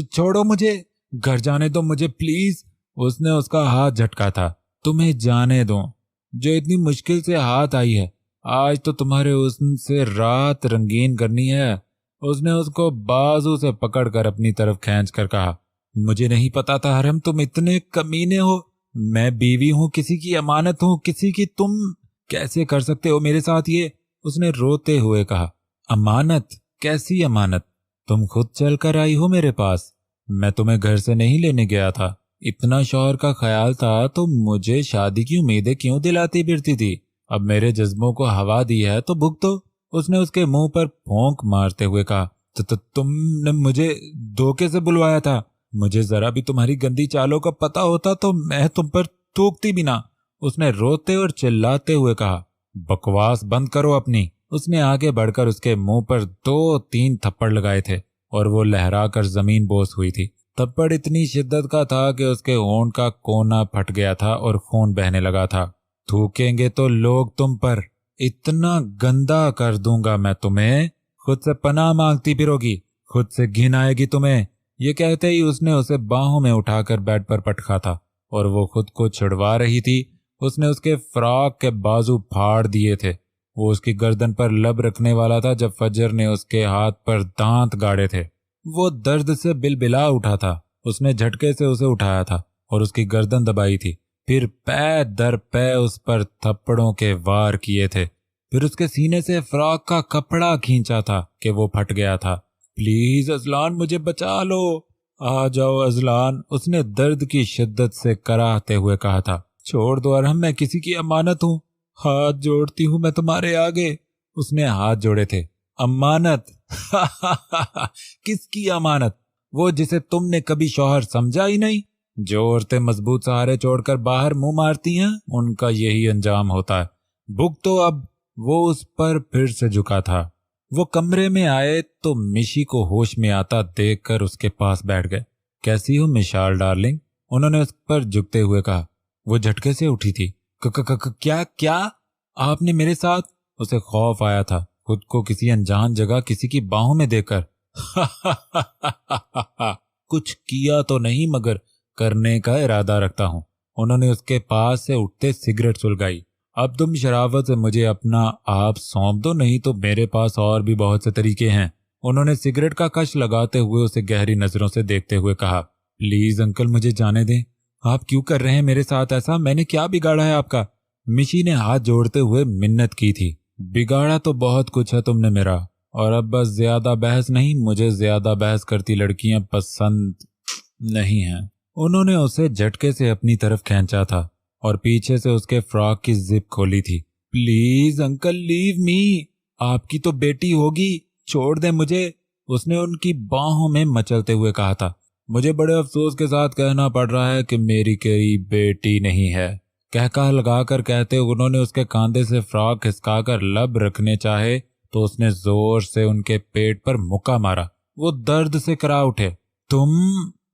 छोड़ो मुझे, घर जाने दो मुझे प्लीज। उसने उसका हाथ झटका था। तुम्हें जाने दो, जो इतनी मुश्किल से हाथ आई है, आज तो तुम्हारे हुस्न से रात रंगीन करनी है। उसने उसको बाजू से पकड़कर अपनी तरफ खींचकर कहा, मुझे नहीं पता था अरहम तुम इतने कमीने हो। मैं बीवी हूं, किसी की अमानत हूं, किसी की। तुम कैसे कर सकते हो मेरे साथ ये? उसने रोते हुए कहा, अमानत? कैसी अमानत? तुम खुद चल कर आई हो मेरे पास, मैं तुम्हें घर से नहीं लेने गया था। इतना शौहर का ख्याल था तो मुझे शादी की उम्मीदें क्यों दिलाती फिरती थी? अब मेरे जज्बों को हवा दी है तो भुगतो। उसने उसके मुंह पर भौंक मारते हुए कहा, तो तुमने मुझे धोखे से बुलवाया था। मुझे जरा भी तुम्हारी गंदी चालों का पता होता तो मैं तुम पर थूकती भी ना। उसने रोते और चिल्लाते हुए कहा, बकवास बंद करो अपनी। उसने आगे बढ़कर उसके मुंह पर 2-3 थप्पड़ लगाए थे और वो लहरा कर जमीन बोस हुई थी। थप्पड़ इतनी शिद्दत का था कि उसके होंठ का कोना फट गया था और खून बहने लगा था। थूकेंगे तो लोग तुम पर, इतना गंदा कर दूंगा मैं तुम्हें, खुद से पनाह मांगती फिरोगी, खुद से घिन आएगी तुम्हें। ये कहते ही उसने उसे बाहों में उठाकर बेड पर पटका था और वो खुद को छिड़वा रही थी। उसने उसके फ्रॉक के बाजू फाड़ दिए थे। वो उसकी गर्दन पर लब रखने वाला था जब फजर ने उसके हाथ पर दांत गाड़े थे। वो दर्द से बिलबिला उठा था। उसने झटके से उसे उठाया था और उसकी गर्दन दबाई थी, फिर पै दर पै उस पर थप्पड़ों के वार किए थे। फिर उसके सीने से फ्रॉक का कपड़ा खींचा था कि वो फट गया था। प्लीज अजलान, मुझे बचा लो, आ जाओ अजलान, उसने दर्द की शिद्दत से कराहते हुए कहा था। छोड़ दो अरहम, मैं किसी की अमानत हूँ, हाथ जोड़ती हूँ मैं तुम्हारे आगे। उसने हाथ जोड़े थे। अमानत? किसकी अमानत? वो जिसे तुमने कभी शौहर समझा ही नहीं। जो औरतें मजबूत सहारे छोड़कर बाहर मुंह मारती हैं, उनका यही अंजाम होता है। भुगतो अब। वो उस पर फिर से झुका था। वो कमरे में आए तो मिशी को होश में आता देखकर उसके पास बैठ गए। कैसी हो मिशाल डार्लिंग? उन्होंने उस पर झुकते हुए कहा। वो झटके से उठी थी। क्या क्या आपने मेरे साथ? उसे खौफ आया था खुद को किसी अनजान जगह किसी की बाहों में देकर। कुछ किया तो नहीं मगर करने का इरादा रखता हूं। उन्होंने उसके पास से उठते सिगरेट सुलगाई। अब तुम शराफत से मुझे अपना आप सौंप दो, नहीं तो मेरे पास और भी बहुत से तरीके हैं। उन्होंने सिगरेट का कश लगाते हुए उसे गहरी नजरों से देखते हुए कहा, प्लीज अंकल मुझे जाने दें। आप क्यों कर रहे हैं मेरे साथ ऐसा? मैंने क्या बिगाड़ा है आपका? मिशी ने हाथ जोड़ते हुए मिन्नत की थी। बिगाड़ा तो बहुत कुछ है तुमने मेरा, और अब बस ज्यादा बहस नहीं। मुझे ज्यादा बहस करती लड़कियां पसंद नहीं हैं। उन्होंने उसे झटके से अपनी तरफ खींचा था और पीछे से उसके फ्रॉक की जिप खोली थी। प्लीज अंकल लीव मी, आपकी तो बेटी होगी, छोड़ दे मुझे, उसने उनकी बाहों में मचलते हुए कहा था। मुझे बड़े अफसोस के साथ कहना पड़ रहा है कि मेरी कोई बेटी नहीं है। कहका लगाकर कहते उन्होंने उसके कांधे से फ्रॉक खिसकाकर लब रखने चाहे तो उसने जोर से उनके पेट पर मुक्का मारा। वो दर्द से करा उठे। तुम?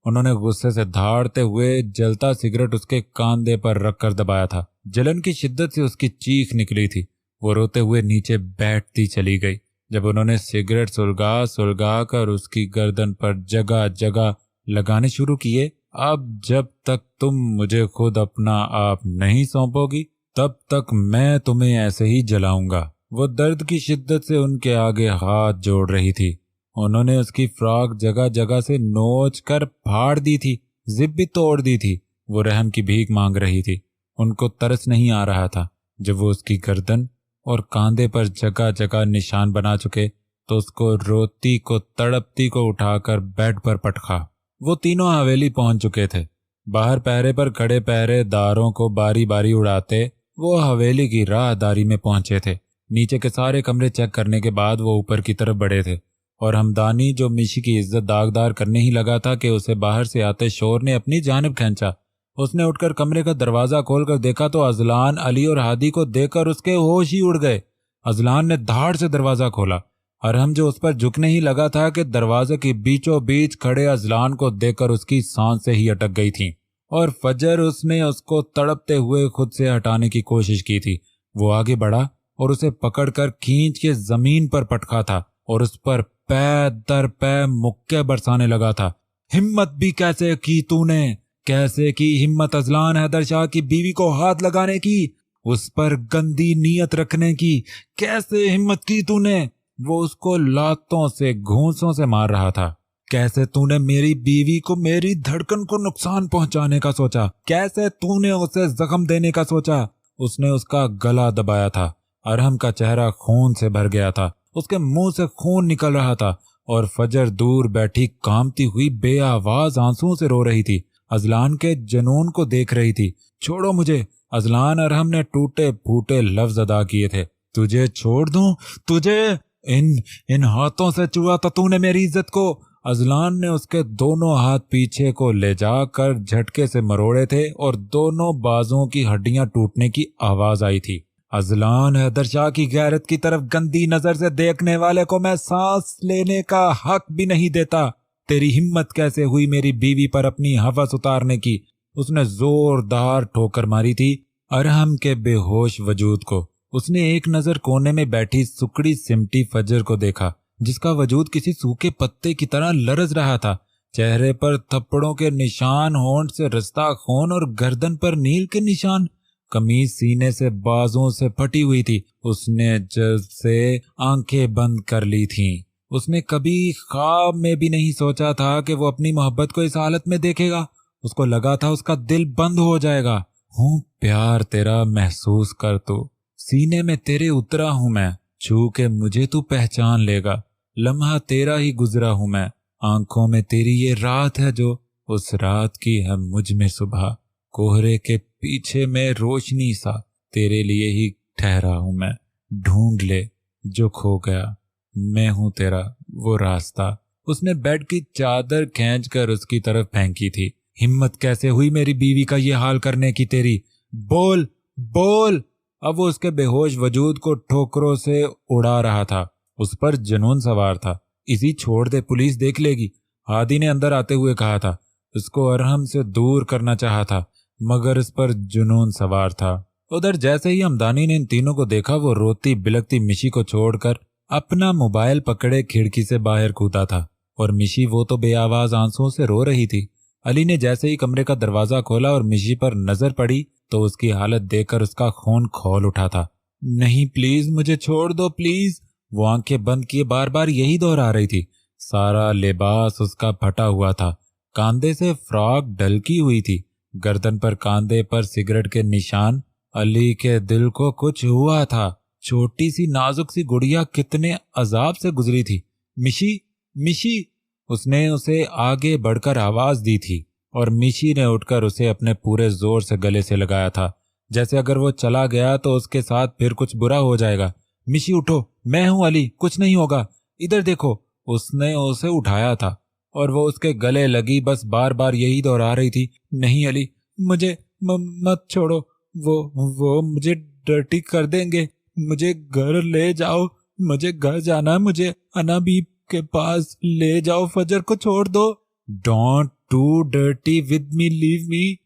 उन्होंने गुस्से से धाड़ते हुए जलता सिगरेट उसके कांधे पर रखकर दबाया था। जलन की शिद्दत से उसकी चीख निकली थी। वो रोते हुए नीचे बैठती चली गई। जब उन्होंने सिगरेट सुलगा सुलगा कर उसकी गर्दन पर जगह जगह लगाने शुरू किए, अब जब तक तुम मुझे खुद अपना आप नहीं सौंपोगी तब तक मैं तुम्हें ऐसे ही जलाऊंगा। वो दर्द की शिद्दत से उनके आगे हाथ जोड़ रही थी। उन्होंने उसकी फ्रॉक जगह जगह से नोच कर फाड़ दी थी, जिप भी तोड़ दी थी। वो रहम की भीख मांग रही थी। उनको तरस नहीं आ रहा था। जब वो उसकी गर्दन और कांधे पर जगह जगह निशान बना चुके तो उसको रोती को तड़पती को उठाकर बेड पर पटका। वो तीनों हवेली पहुंच चुके थे। बाहर पहरे पर खड़े पहरेदारों को बारी बारी उड़ाते वो हवेली की राहदारी में पहुंचे थे। नीचे के सारे कमरे चेक करने के बाद वो ऊपर की तरफ बढ़े थे और हमदानी जो मिशी की इज्जत दागदार करने ही लगा था कि उसे बाहर से आते शोर ने अपनी जानिब खींचा। उसने उठकर कमरे का दरवाजा खोलकर देखा तो अजलान, अली और हादी को देखकर उसके होश ही उड़ गए। अजलान ने धाड़ से दरवाजा खोला। अरहम जो उस पर झुकने ही लगा था कि दरवाजे के बीचों बीच खड़े अजलान को देखकर उसकी सांसें ही अटक गई थीं। और फजर उसने उसको तड़पते हुए खुद से हटाने की कोशिश की थी। वो आगे बढ़ा और उसे पकड़कर खींच के जमीन पर पटका था और उस पर पै दर पै मुक्के बरसाने लगा था। हिम्मत भी कैसे की तूने, कैसे की हिम्मत अजलान हैदर शाह की बीवी को हाथ लगाने की, उस पर गंदी नीयत रखने की, कैसे हिम्मत की तूने। वो उसको लातों से घूंसों से मार रहा था। कैसे तूने मेरी बीवी को, मेरी धड़कन को नुकसान पहुंचाने का सोचा, कैसे तूने उसे जख्म देने का सोचा। उसने उसका गला दबाया था। अरहम का चेहरा खून से भर गया था। उसके मुंह से खून निकल रहा था और फजर दूर बैठी कांपती हुई बेआवाज आंसुओं से रो रही थी। अजलान के जुनून को देख रही थी। छोड़ो मुझे, अजलान। अरहम ने टूटे फूटे लफ्ज अदा किए थे। तुझे छोड़ दूं, तुझे इन हाथों से छुआ था तूने मेरी इज्जत को। अजलान ने उसके दोनों हाथ पीछे को ले जाकर झटके से मरोड़े थे और दोनों बाजुओं की हड्डियां टूटने की आवाज आई थी। अजलान, हैदर शाह की गैरत की तरफ गंदी नजर से देखने वाले को मैं सांस लेने का हक भी नहीं देता। तेरी हिम्मत कैसे हुई मेरी बीवी पर अपनी हवस उतारने की। उसने जोरदार ठोकर मारी थी अरहम के बेहोश वजूद को। उसने एक नजर कोने में बैठी सुकड़ी सिमटी फजर को देखा, जिसका वजूद किसी सूखे पत्ते की तरह लरज रहा था। चेहरे पर थप्पड़ों के निशान, होंठ से रस्ता खून और गर्दन पर नील के निशान। कमीज सीने से बाजुओं से फटी हुई थी। उसने जल्द से आंखें बंद कर ली थीं। उसने कभी ख्वाब में भी नहीं सोचा था कि वो अपनी मोहब्बत को इस हालत में देखेगा। उसको लगा था उसका दिल बंद हो जाएगा। हूँ प्यार तेरा महसूस कर, तो सीने में तेरे उतरा हूं मैं, छू के मुझे तू पहचान लेगा। लम्हा तेरा ही गुजरा हूं मैं, आंखों में तेरी ये रात है जो, उस रात की है मुझ में सुबह। कोहरे के पीछे में रोशनी सा, तेरे लिए ही ठहरा हूं मैं। ढूंढ ले जो खो गया, मैं हूं तेरा वो रास्ता। उसने बेड की चादर खींचकर उसकी तरफ फेंकी थी। हिम्मत कैसे हुई मेरी बीवी का ये हाल करने की तेरी? बोल बोल। अब वो उसके बेहोश वजूद को ठोकरों से उड़ा रहा था। उस पर जुनून सवार था। इसी छोड़ दे, पुलिस देख लेगी, हादी ने अंदर आते हुए कहा था। उसको अरहम से दूर करना चाहा था, मगर इस पर जुनून सवार था। उधर जैसे ही हमदानी ने इन तीनों को देखा, वो रोती बिलकती मिशी को छोड़कर अपना मोबाइल पकड़े खिड़की से बाहर कूदा था। और मिशी वो तो बेआवाज आंसुओं से रो रही थी। अली ने जैसे ही कमरे का दरवाजा खोला और मिशी पर नजर पड़ी तो उसकी हालत देखकर उसका खून खौल उठा था। नहीं, प्लीज मुझे छोड़ दो, प्लीज। वो आंखें बंद किए बार बार यही दोहरा रही थी। सारा लिबास उसका फटा हुआ था। कांधे से फ्रॉक ढलकी हुई थी। गर्दन पर कांधे पर सिगरेट के निशान। अली के दिल को कुछ हुआ था। छोटी सी नाजुक सी गुड़िया कितने अजाब से गुजरी थी। मिशी, मिशी। उसने उसे आगे बढ़कर आवाज दी थी और मिशी ने उठकर उसे अपने पूरे जोर से गले से लगाया था, जैसे अगर वो चला गया तो उसके साथ फिर कुछ बुरा हो जाएगा। मिशी उठो, मैं हूं अली, कुछ नहीं होगा, इधर देखो। उसने उसे उठाया था और वो उसके गले लगी, बस बार बार यही दोहरा रही थी, नहीं अली, मुझे मत छोड़ो, वो मुझे डर्टी कर देंगे, मुझे घर ले जाओ, मुझे घर जाना, मुझे अनाबीब के पास ले जाओ, फजर को छोड़ दो। Don't do dirty with me, leave me.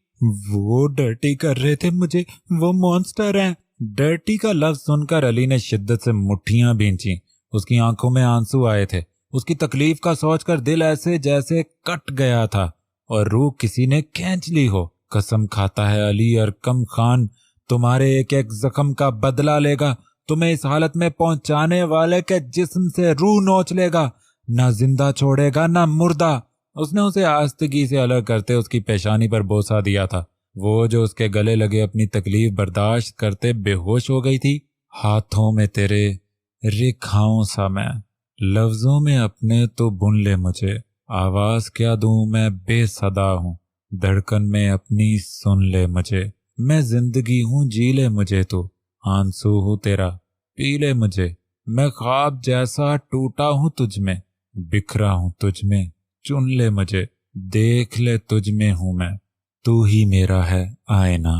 वो डर्टी कर रहे थे मुझे, वो मॉन्स्टर हैं, डर्टी का लफ्ज सुनकर अली ने शिद्दत से मुट्ठियां भींची। उसकी आंखों में आंसू आए थे। उसकी तकलीफ का सोचकर दिल ऐसे जैसे कट गया था और रूह किसी ने खींच ली हो। कसम खाता है अली अरकम खान, तुम्हारे एक एक जख्म का बदला लेगा। तुम्हें इस हालत में पहुंचाने वाले के जिस्म से रूह नोच लेगा, ना जिंदा छोड़ेगा ना मुर्दा। उसने उसे आस्तगी से अलग करते उसकी पेशानी पर बोसा दिया था। वो जो उसके गले लगे अपनी तकलीफ बर्दाश्त करते बेहोश हो गई थी। हाथों में तेरे रेखाओं सा मैं, लफ्जों में अपने तो बुन ले मुझे। आवाज क्या दूं मैं बेसदा हूँ, धड़कन में अपनी सुन ले मुझे। मैं जिंदगी हूँ जी ले मुझे तू, आंसू हूँ तेरा पी ले मुझे। मैं ख्वाब जैसा टूटा हूँ तुझ में, बिखरा हूँ तुझ में चुन ले मुझे। देख ले तुझ में हूँ मैं, तू ही मेरा है आईना।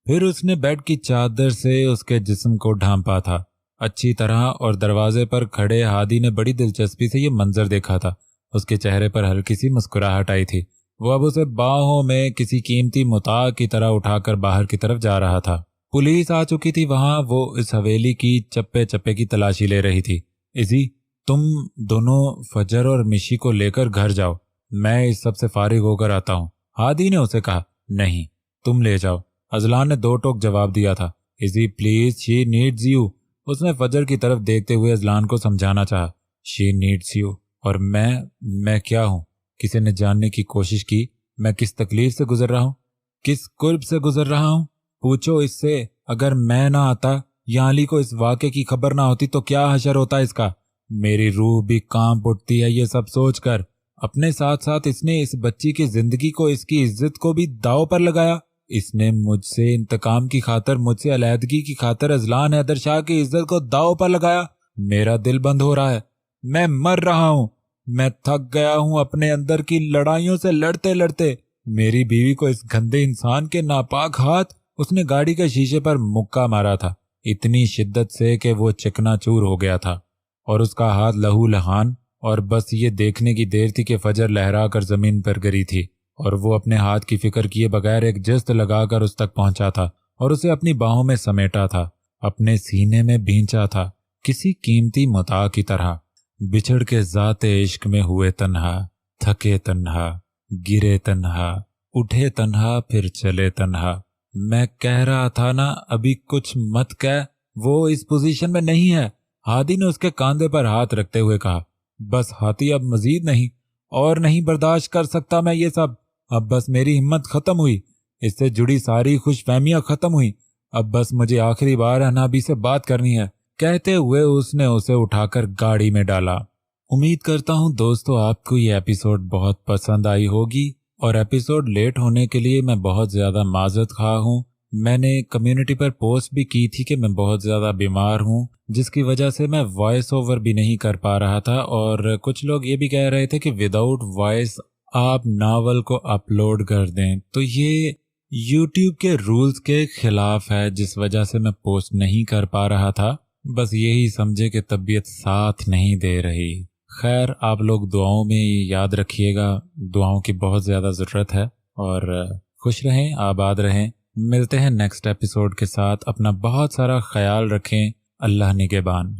फिर उसने बेड की चादर से उसके जिस्म को ढांपा था अच्छी तरह और दरवाजे पर खड़े हादी ने बड़ी दिलचस्पी से ये मंजर देखा था। उसके चेहरे पर हल्की सी मुस्कुराहट आई थी। वो अब उसे बाहों में किसी कीमती मुताह की तरह उठाकर बाहर की तरफ जा रहा था। पुलिस आ चुकी थी वहां। वो इस हवेली की चप्पे चप्पे की तलाशी ले रही थी। इजी, तुम दोनों फजर और मिशी को लेकर घर जाओ, मैं इस सब से फारिग होकर आता हूँ। हादी ने उसे कहा। नहीं, तुम ले जाओ, अजलान ने दो टोक जवाब दिया था। Easy please, she needs you. उसने फजर की तरफ देखते हुए अजलान को समझाना चाहा। शी नीड्स यू और मैं क्या हूँ? किसी ने जानने की कोशिश की मैं किस तकलीफ से गुजर रहा हूँ, किस कुर्ब से गुजर रहा हूँ? पूछो इससे। अगर मैं ना आता या अली को इस वाक़े की खबर ना होती तो क्या हशर होता इसका। मेरी रूह भी कांप उठती है ये सब सोचकर। अपने साथ साथ इसने इस बच्ची की जिंदगी को, इसकी इज्जत को भी दांव पर लगाया। इसने मुझसे इंतकाम की खातर, मुझसे अलहदगी की खातर अजलान हैदर शाह की इज्जत को दांव पर लगाया। मेरा दिल बंद हो रहा है, मैं मर रहा हूँ, मैं थक गया हूँ अपने अंदर की लड़ाइयों से लड़ते लड़ते। मेरी बीवी को इस गंदे इंसान के नापाक हाथ। उसने गाड़ी के शीशे पर मुक्का मारा था इतनी शिद्दत से कि वो चिकनाचूर हो गया था और उसका हाथ लहू लहान। और बस ये देखने की देर थी कि फजर लहरा कर जमीन पर गिरी थी और वो अपने हाथ की फिक्र किए बगैर एक जिस्त लगाकर उस तक पहुंचा था और उसे अपनी बाहों में समेटा था, अपने सीने में भींचा था किसी कीमती मुताह की तरह। बिछड़ के ज़ाते इश्क में हुए तन्हा, थके तन्हा, गिरे तन्हा, उठे तन्हा, फिर चले तन्हा। मैं कह रहा था ना अभी कुछ मत कह, वो इस पोजीशन में नहीं है। हादी ने उसके कांधे पर हाथ रखते हुए कहा। बस हाथी, अब मजीद नहीं, और नहीं बर्दाश्त कर सकता मैं ये सब। अब बस मेरी हिम्मत खत्म हुई, इससे जुड़ी सारी खुशफहमियां खत्म हुई। अब बस मुझे आखिरी बार अनाबी से बात करनी है। कहते हुए उसने उसे उठाकर गाड़ी में डाला। उम्मीद करता हूं दोस्तों आपको ये एपिसोड बहुत पसंद आई होगी और एपिसोड लेट होने के लिए मैं बहुत ज़्यादा माजरत खा हूँ। मैंने कम्युनिटी पर पोस्ट भी की थी कि मैं बहुत ज़्यादा बीमार हूँ, जिसकी वजह से मैं वॉइस ओवर भी नहीं कर पा रहा था और कुछ लोग ये भी कह रहे थे कि विदाउट वॉइस आप नावल को अपलोड कर दें, तो ये यूट्यूब के रूल्स के खिलाफ है, जिस वजह से मैं पोस्ट नहीं कर पा रहा था। बस यही समझे कि तबीयत साथ नहीं दे रही। खैर, आप लोग दुआओं में याद रखिएगा, दुआओं की बहुत ज़्यादा ज़रूरत है और खुश रहें, आबाद रहें। मिलते हैं नेक्स्ट एपिसोड के साथ। अपना बहुत सारा ख्याल रखें। अल्लाह निगहबान।